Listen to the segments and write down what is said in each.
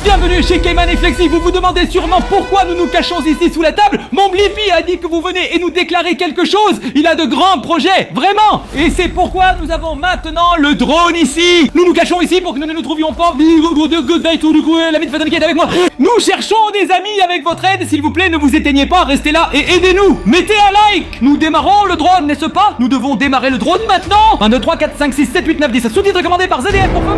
Bienvenue chez Cayman et Flexi. Vous vous demandez sûrement pourquoi nous nous cachons ici sous la table. Mon Blippi a dit que vous venez et nous déclarer quelque chose. Il a de grands projets, vraiment. Et c'est pourquoi nous avons maintenant le drone ici. Nous nous cachons ici pour que nous ne nous trouvions pas. L'ami de Fatonique est avec moi. Nous cherchons des amis avec votre aide. S'il vous plaît, ne vous éteignez pas. Restez là et aidez-nous. Mettez un like. Nous démarrons le drone, n'est-ce pas? Nous devons démarrer le drone maintenant. 1, 2, 3, 4, 5, 6, 7, 8, 9, 10. Sous-titre commandé par ZDF pour fun.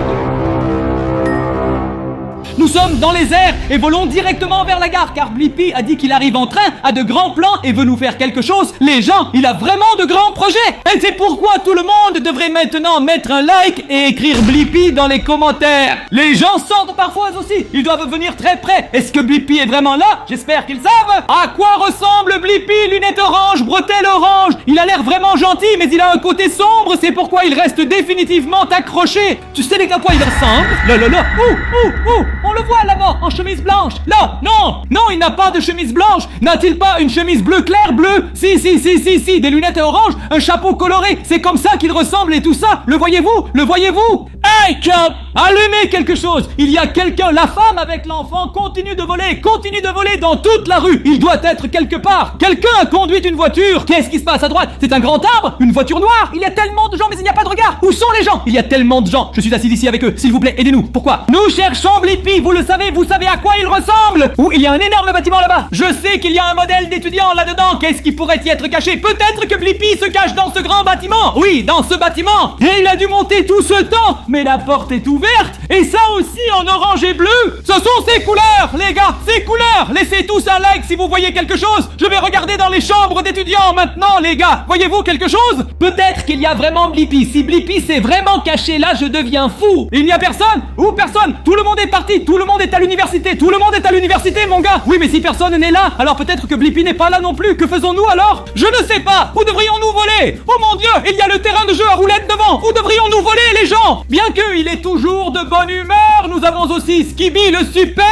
Nous sommes dans les airs et volons directement vers la gare car Blippi a dit qu'il arrive en train, a de grands plans et veut nous faire quelque chose. Les gens, il a vraiment de grands projets. Et c'est pourquoi tout le monde devrait maintenant mettre un like et écrire Blippi dans les commentaires. Les gens sortent parfois aussi. Ils doivent venir très près. Est-ce que Blippi est vraiment là? J'espère qu'ils savent. À quoi ressemble Blippi? Lunettes orange, bretelles orange. Il a l'air vraiment gentil mais il a un côté sombre. C'est pourquoi il reste définitivement accroché. Tu sais à quoi il ressemble? Là. Ouh. On le voit là-bas, en chemise blanche. Là, non, il n'a pas de chemise blanche. N'a-t-il pas une chemise bleu clair, bleu? Si, des lunettes oranges, un chapeau coloré. C'est comme ça qu'il ressemble et tout ça. Le voyez-vous? Hey, Cap! Allumez quelque chose. Il y a quelqu'un, la femme avec l'enfant continue de voler dans toute la rue. Il doit être quelque part. Quelqu'un a conduit une voiture. Qu'est-ce qui se passe à droite? C'est un grand arbre? Une voiture noire? Il y a tellement de gens, mais il n'y a pas de regard. Où sont les gens? Il y a tellement de gens. Je suis assis ici avec eux. S'il vous plaît, aidez-nous. Pourquoi? Nous cherchons Blippi. Vous le savez, vous savez à quoi il ressemble? Ou il y a un énorme bâtiment là-bas. Je sais qu'il y a un modèle d'étudiant là-dedans. Qu'est-ce qui pourrait y être caché? Peut-être que Blippi se cache dans ce grand bâtiment. Oui, dans ce bâtiment. Et il a dû monter tout ce temps. Mais la porte est ouverte. Et ça aussi en orange et bleu. Ce sont ces couleurs, les gars. Ces couleurs. Laissez tous un like si vous voyez quelque chose. Je vais regarder dans les chambres d'étudiants maintenant, les gars. Voyez-vous quelque chose? Peut-être qu'il y a vraiment Blippi. Si Blippi s'est vraiment caché là, je deviens fou. Il n'y a personne? Où personne? Tout le monde est parti. Tout le monde est à l'université. Tout le monde est à l'université, mon gars. Oui, mais si personne n'est là, alors peut-être que Blippi n'est pas là non plus. Que faisons-nous alors? Je ne sais pas. Où devrions-nous voler? Oh mon Dieu, il y a le terrain de jeu à roulettes devant. Où devrions-nous voler, les gens? Bien qu'il est toujours de bonne humeur, nous avons aussi Skibby le super.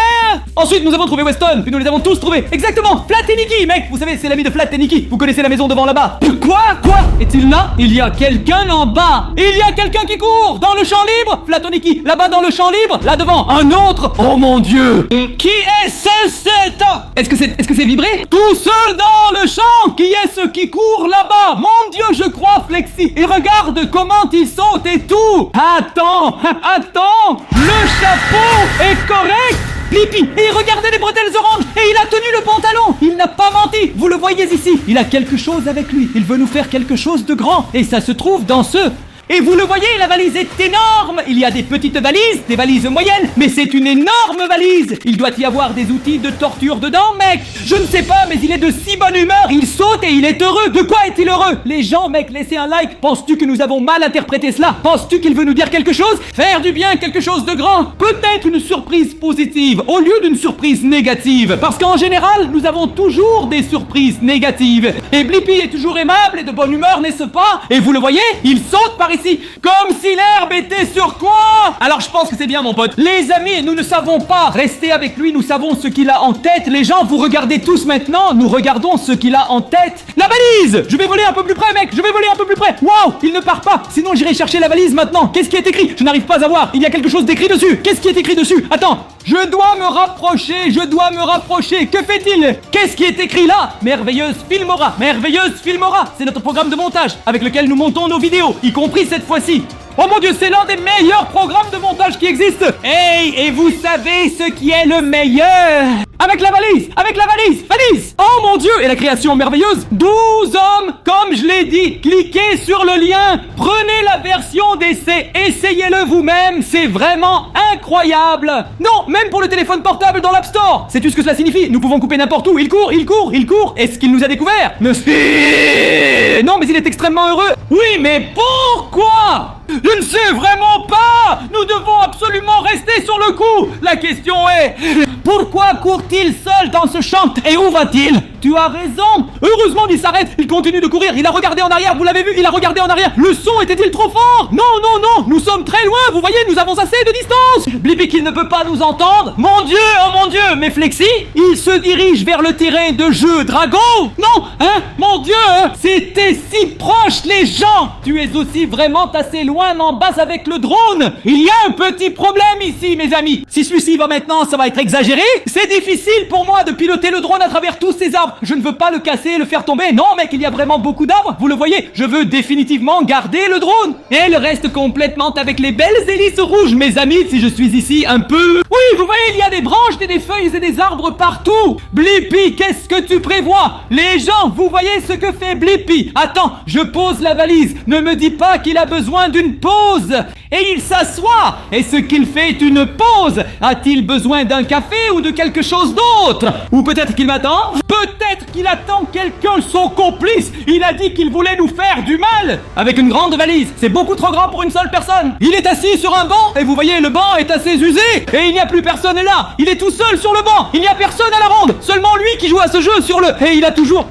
Ensuite, nous avons trouvé Weston. Puis nous les avons tous trouvés. Exactement. Flat et Nicky, mec. Vous savez, c'est l'ami de Flat et Nicky. Vous connaissez la maison devant là-bas. Quoi? Est-il là? Il y a quelqu'un en bas. Il y a quelqu'un qui court dans le champ libre. Flat et Nicky, là-bas dans le champ libre. Là devant, un autre. Oh mon Dieu. Qui est-ce? Est-ce que c'est vibré? Tout seul dans le champ. Qui est-ce qui court là-bas? Mon Dieu, je crois Flexi. Et regarde comment il saute et tout. Attends. Le chapeau est correct. Blippi, et regardez les bretelles oranges. Et il a tenu le pantalon. Il n'a pas menti. Vous le voyez ici. Il a quelque chose avec lui. Il veut nous faire quelque chose de grand. Et ça se trouve dans ce... Et vous le voyez, la valise est énorme. Il y a des petites valises, des valises moyennes, mais c'est une énorme valise. Il doit y avoir des outils de torture dedans, mec. Je ne sais pas, mais il est de si bonne humeur. Il saute et il est heureux. De quoi est-il heureux? Les gens, mec, laissez un like. Penses-tu que nous avons mal interprété cela? Penses-tu qu'il veut nous dire quelque chose? Faire du bien, quelque chose de grand? Peut-être une surprise positive au lieu d'une surprise négative. Parce qu'en général, nous avons toujours des surprises négatives. Et Blippi est toujours aimable et de bonne humeur, n'est-ce pas? Et vous le voyez, il saute par ici, comme si l'herbe était sur quoi? Alors je pense que c'est bien, mon pote. Les amis, nous ne savons pas rester avec lui, nous savons ce qu'il a en tête. Les gens, vous regardez tous maintenant, nous regardons ce qu'il a en tête. La valise! Je vais voler un peu plus près, mec, je vais voler un peu plus près. Waouh, il ne part pas, sinon j'irai chercher la valise maintenant. Qu'est-ce qui est écrit? Je n'arrive pas à voir, il y a quelque chose d'écrit dessus. Qu'est-ce qui est écrit dessus? Attends, je dois me rapprocher, que fait-il? Qu'est-ce qui est écrit là? Merveilleuse Filmora, c'est notre programme de montage avec lequel nous montons nos vidéos, y compris cette fois-ci. Oh mon Dieu, c'est l'un des meilleurs programmes de montage qui existent. Hey, et vous savez ce qui est le meilleur? Avec la valise. Oh mon Dieu, et la création merveilleuse. 12 hommes, comme je l'ai dit. Cliquez sur le lien, prenez la version d'essai, essayez-le vous-même, c'est vraiment incroyable. Non, même pour le téléphone portable dans l'App Store. Sais-tu ce que cela signifie? Nous pouvons couper n'importe où. Il court. Est-ce qu'il nous a découvert? Non, mais il est extrêmement heureux. Oui, mais pourquoi? Je ne sais vraiment pas. Nous devons absolument rester sur le coup. La question est, pourquoi court-il fait-il seul dans ce champ? Et où va-t-il? Tu as raison. Heureusement il s'arrête, il continue de courir, il a regardé en arrière, vous l'avez vu, il a regardé en arrière. Le son était-il trop fort? Non, non, non, nous sommes très loin, vous voyez, nous avons assez de distance. Blippi qu'il ne peut pas nous entendre. Mon Dieu, oh mon Dieu, mais Flexi, il se dirige vers le terrain de jeu Drago. Non, hein, mon Dieu, c'était si proche les gens. Tu es aussi vraiment assez loin en bas avec le drone. Il y a un petit problème ici, mes amis. Si celui-ci va maintenant, ça va être exagéré. C'est difficile pour moi de piloter le drone à travers tous ces arbres. Je ne veux pas le casser et le faire tomber. Non, mec, il y a vraiment beaucoup d'arbres. Vous le voyez, je veux définitivement garder le drone. Et le reste complètement avec les belles hélices rouges. Mes amis, si je suis ici un peu... Oui, vous voyez, il y a des branches, des feuilles et des arbres partout. Blippi, qu'est-ce que tu prévois? Les gens, vous voyez ce que fait Blippi? Attends, je pose la valise. Ne me dis pas qu'il a besoin d'une pause. Et il s'assoit. Et ce qu'il fait est une pause. A-t-il besoin d'un café ou de quelque chose d'autre? Ou peut-être qu'il m'attend? Peut-être qu'il attend quelqu'un, son complice. Il a dit qu'il voulait nous faire du mal. Avec une grande valise, c'est beaucoup trop grand pour une seule personne. Il est assis sur un banc. Et vous voyez, le banc est assez usé. Et il n'y a plus personne là. Il est tout seul sur le banc. Il n'y a personne à la ronde. Seulement lui qui joue à ce jeu sur le... Et il a toujours...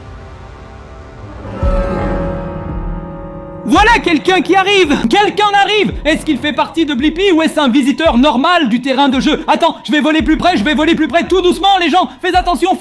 Voilà quelqu'un qui arrive. Quelqu'un arrive. Est-ce qu'il fait partie de Blippi ou est-ce un visiteur normal du terrain de jeu? Attends, je vais voler plus près, tout doucement les gens. Fais attention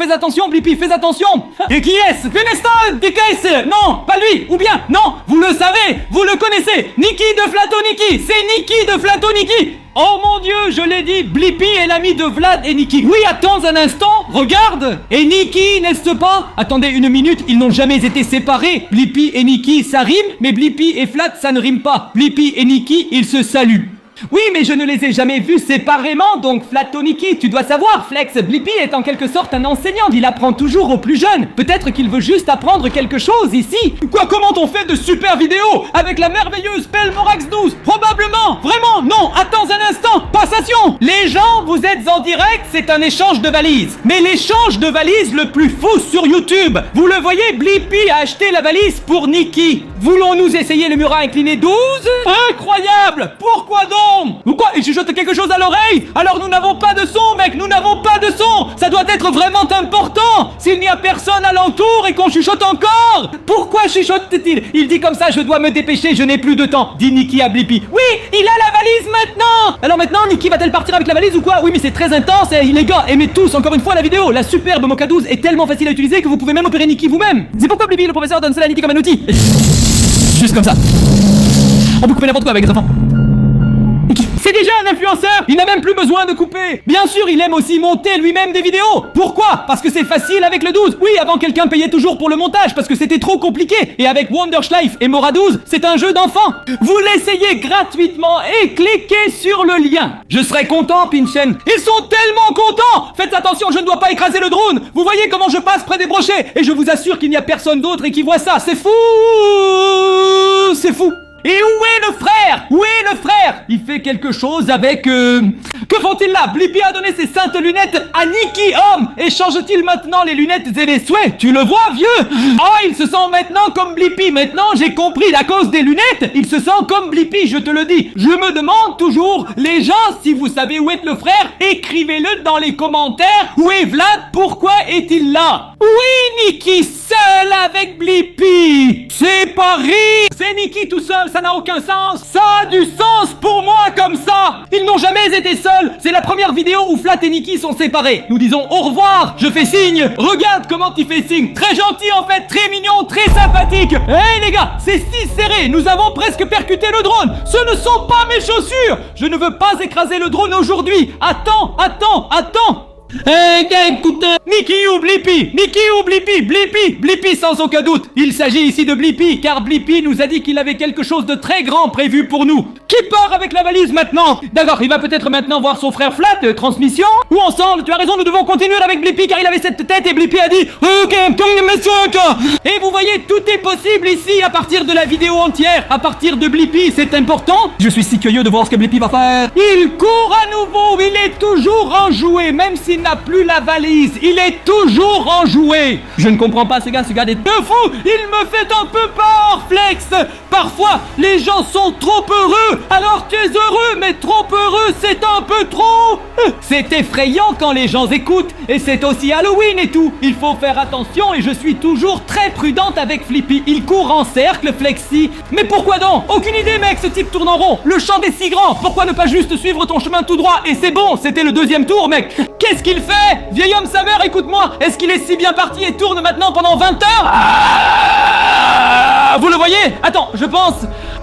Blippi, fais attention. Et qui est-ce? Fineston, qui est-ce? Non, pas lui. Ou bien, non, vous le savez, vous le connaissez. Niki de Flatoniki, c'est Niki de Flatoniki. Oh mon Dieu, je l'ai dit, Blippi est l'ami de Vlad et Niki. Oui, attends un instant, regarde. Et Niki, n'est-ce pas? Attendez une minute, ils n'ont jamais été séparés. Blippi et Niki, ça rime, mais Blippi et Vlad, ça ne rime pas. Blippi et Niki, ils se saluent. Oui, mais je ne les ai jamais vus séparément, donc Flatoniki, tu dois savoir, Flex, Blippi est en quelque sorte un enseignant, il apprend toujours aux plus jeunes. Peut-être qu'il veut juste apprendre quelque chose ici. Quoi, comment on fait de super vidéos avec la merveilleuse Pelmorax 12? Probablement, vraiment, non, attends un instant, passation. Les gens, vous êtes en direct, c'est un échange de valises. Mais l'échange de valises le plus fou sur YouTube. Vous le voyez, Blippi a acheté la valise pour Niki. Voulons-nous essayer le murat incliné 12? Incroyable! Pourquoi donc? Ou quoi? Il chuchote quelque chose à l'oreille? Alors nous n'avons pas de son, mec, nous n'avons pas de son! Ça doit être vraiment important! S'il n'y a personne alentour et qu'on chuchote encore! Pourquoi chuchote-t-il? Il dit comme ça, je dois me dépêcher, je n'ai plus de temps, dit Niki à Blippi. Oui, il a la valise maintenant! Alors maintenant, Niki va-t-elle partir avec la valise ou quoi? Oui, mais c'est très intense et les gars, aimez tous encore une fois la vidéo. La superbe Mocha 12 est tellement facile à utiliser que vous pouvez même opérer Niki vous-même. C'est pourquoi Blippi, le professeur, donne cela à Niki comme un outil. Juste comme ça. On peut couper n'importe quoi avec les enfants. C'est déjà un influenceur. Il n'a même plus besoin de couper. Bien sûr, il aime aussi monter lui-même des vidéos. Pourquoi? Parce que c'est facile avec le 12. Oui, avant quelqu'un payait toujours pour le montage parce que c'était trop compliqué. Et avec Wonderschleife et Mora 12, c'est un jeu d'enfant. Vous l'essayez gratuitement et cliquez sur le lien. Je serais content, Pinchen. Ils sont tellement contents. Faites attention, je ne dois pas écraser le drone. Vous voyez comment je passe près des brochets. Et je vous assure qu'il n'y a personne d'autre et qui voit ça. C'est fou. C'est fou. Et où est le frère? Où est le frère? Il fait quelque chose avec... Que font-ils là? Blippi a donné ses saintes lunettes à Niki homme. Échange-t-il maintenant les lunettes et les souhaits? Tu le vois, vieux? Oh, il se sent maintenant comme Blippi. Maintenant, j'ai compris, à cause des lunettes, il se sent comme Blippi, je te le dis. Je me demande toujours, les gens, si vous savez où est le frère, écrivez-le dans les commentaires. Où est Vlad? Pourquoi est-il là? Oui, Niki, seul avec Blippi. C'est pas rire. C'est Niki tout seul, ça n'a aucun sens. Ça a du sens pour moi comme ça. Ils n'ont jamais été seuls. C'est la première vidéo où Flat et Niki sont séparés. Nous disons au revoir. Je fais signe. Regarde comment tu fais signe. Très gentil en fait, très mignon, très sympathique. Hey les gars, c'est si serré. Nous avons presque percuté le drone. Ce ne sont pas mes chaussures. Je ne veux pas écraser le drone aujourd'hui. Attends. Écoutez, Niki ou Blippi? Niki ou Blippi? Blippi sans aucun doute. Il s'agit ici de Blippi, car Blippi nous a dit qu'il avait quelque chose de très grand prévu pour nous. Qui part avec la valise maintenant? D'accord, il va peut-être maintenant voir son frère Flat, transmission. Ou ensemble, tu as raison, nous devons continuer avec Blippi, car il avait cette tête et Blippi a dit ok, et vous voyez, tout est possible ici à partir de la vidéo entière, à partir de Blippi, c'est important. Je suis si curieux de voir ce que Blippi va faire. Il court à nouveau, il est toujours enjoué, même s'il n'a plus la valise. Il est est toujours enjoué. Je ne comprends pas ce gars est de fou. Il me fait un peu peur, Flex. Parfois, les gens sont trop heureux. Alors tu es heureux, mais trop heureux, c'est un peu trop. C'est effrayant quand les gens écoutent. Et c'est aussi Halloween et tout. Il faut faire attention et je suis toujours très prudente avec Flippy. Il court en cercle, Flexi. Mais pourquoi donc? Aucune idée, mec, ce type tourne en rond. Le champ est si grand. Pourquoi ne pas juste suivre ton chemin tout droit? Et c'est bon, c'était le deuxième tour, mec. Qu'est-ce qu'il fait? Vieil homme, sa mère, écoute-moi. Est-ce qu'il est si bien parti et tourne maintenant pendant 20 heures? Vous le voyez? Attends, je pense...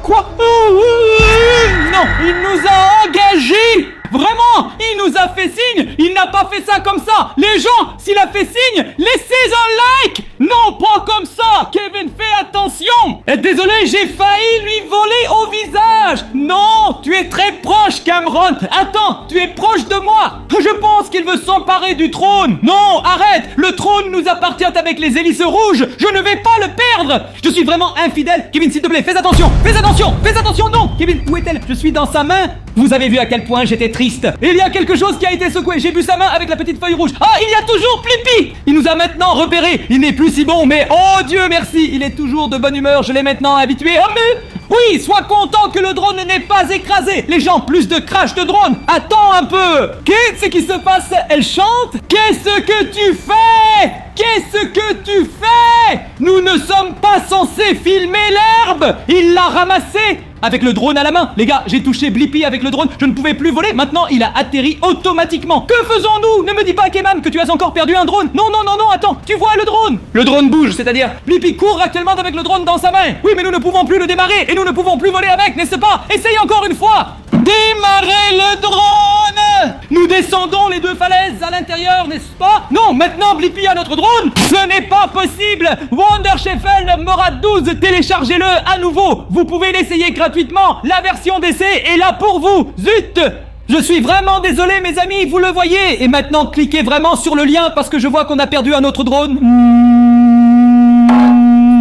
Quoi? Non, il nous a engagés. Vraiment, il nous a fait signe. Il n'a pas fait ça comme ça. Les gens, s'il a fait signe, laissez un like. Non, pas comme ça. Kevin, fais attention. Désolé, j'ai failli lui voler au visage. Non, tu es très proche, Cameron. Attends, tu es proche de moi. Je pense qu'il veut s'emparer du trône. Non, arrête. Le trône nous appartient avec les hélices rouges. Je ne vais pas le perdre. Je suis vraiment infidèle. Kevin, s'il te plaît, fais attention. Fais attention. Fais attention. Non, Kevin, où est-elle? Je suis dans sa main. Vous avez vu à quel point j'étais triste. Il y a quelque chose qui a été secoué. J'ai vu sa main avec la petite feuille rouge. Ah, il y a toujours Flippy. Il nous a maintenant repérés. Il n'est plus si bon, mais oh Dieu merci, il est toujours de bonne humeur. Je l'ai maintenant habitué. Oh mais... Oui, sois content que le drone n'est pas écrasé. Les gens, plus de crash de drone. Attends un peu. Qu'est-ce qui se passe? Elle chante? Qu'est-ce que tu fais? Qu'est-ce que tu fais? Nous ne sommes pas censés filmer l'herbe. Il l'a ramassé avec le drone à la main. Les gars, j'ai touché Blippi avec le drone. Je ne pouvais plus voler. Maintenant, il a atterri automatiquement. Que faisons-nous? Ne me dis pas, Keman, que tu as encore perdu un drone. Non, non, non, non, attends. Tu vois le drone? Le drone bouge, c'est-à-dire Blippi court actuellement avec le drone dans sa main. Oui, mais nous ne pouvons plus le démarrer. Et nous ne pouvons plus voler avec, n'est-ce pas? Essaye encore une fois. Démarrer le drone. Nous descendons les deux falaises à l'intérieur, n'est-ce pas? Non, maintenant Blippi a notre drone. Ce n'est pas possible. Wonder Sheffield Mora 12, téléchargez-le à nouveau. Vous pouvez l'essayer gratuitement. La version d'essai est là pour vous. Zut. Je suis vraiment désolé, mes amis, vous le voyez. Et maintenant, cliquez vraiment sur le lien parce que je vois qu'on a perdu un autre drone.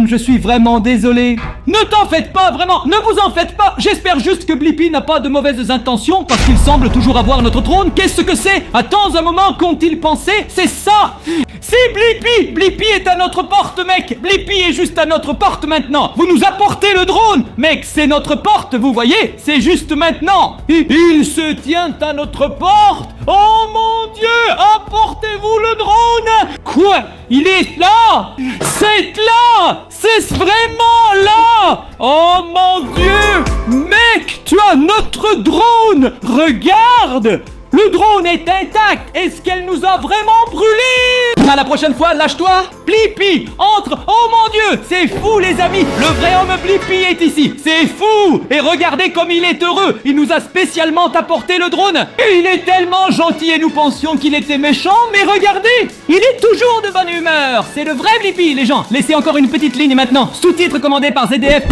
Je suis vraiment désolé. Ne t'en faites pas, vraiment, ne vous en faites pas. J'espère juste que Blippi n'a pas de mauvaises intentions parce qu'il semble toujours avoir notre drone. Qu'est-ce que c'est? Attends un moment, qu'ont-ils pensé? C'est ça. C'est Blippi. Blippi est à notre porte, mec. Blippi est juste à notre porte maintenant. Vous nous apportez le drone. Mec, c'est notre porte, vous voyez? C'est juste maintenant. Il se tient à notre porte. Oh mon Dieu, apportez-vous le drone. Quoi? Il est là. C'est là. C'est vraiment là. Oh mon Dieu. Mec, tu as notre drone. Regarde. Le drone est intact. Est-ce qu'elle nous a vraiment brûlés? À la prochaine fois, lâche-toi. Blippi, entre. Oh mon Dieu, c'est fou les amis. Le vrai homme Blippi est ici. C'est fou. Et regardez comme il est heureux. Il nous a spécialement apporté le drone. Et il est tellement gentil et nous pensions qu'il était méchant. Mais regardez, il est toujours de bonne humeur. C'est le vrai Blippi, les gens. Laissez encore une petite ligne maintenant. Sous-titres commandés par ZDF.